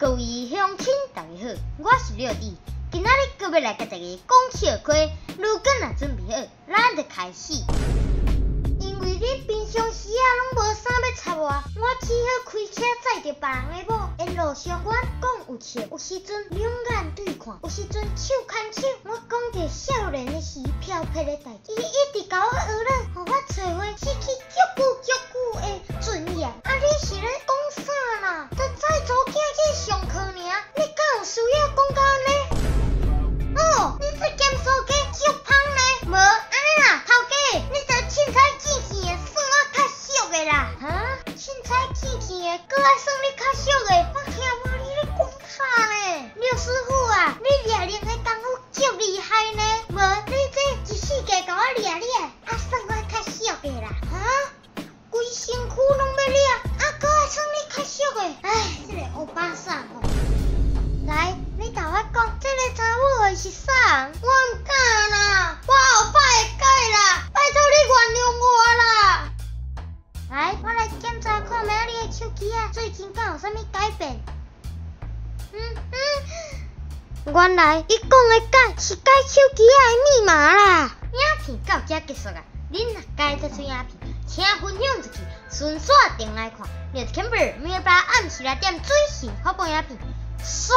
各位乡亲，大家好，我是廖弟。今仔日搁要来甲大家讲笑话，如果若准备好，咱就开始。因为你平常时拢无啥要插我，我只好开车载着别人的某，沿路上我讲有笑，有时阵两眼对看，有时阵手牵手。我讲着少年的时飘撇的代志，伊一直甲我学了，互我找回失去足久的尊严。你是咧讲啥啦？就载查囝去上课尔，你敢有需要讲到安尼？哦，你这咸酥鸡足芳呢？无安尼啦，头家，你这凊彩见见的算我较俗的啦。哈？凊彩见见的，搁爱算你较俗的？我听无你咧讲啥呢？廖师傅啊，你掠人的功夫足厉害呢。无，你这一世界甲我掠算我较俗的啦。哈？规身躯拢要掠，搁爱算你较俗的？哎，这个欧巴桑吼。来，你甲我讲，这个查某的是啥？我唔敢啦，我后摆会改啦，拜托你原谅我啦。来，我来检查看觅你的手机啊，最近敢有啥物改变？原来伊讲的改是改手机的密码啦。影片到这结束啊，恁若改这出影片，请分享出去，顺续订来看。廖 Camber 每日暗时来点最新发布影片，刷。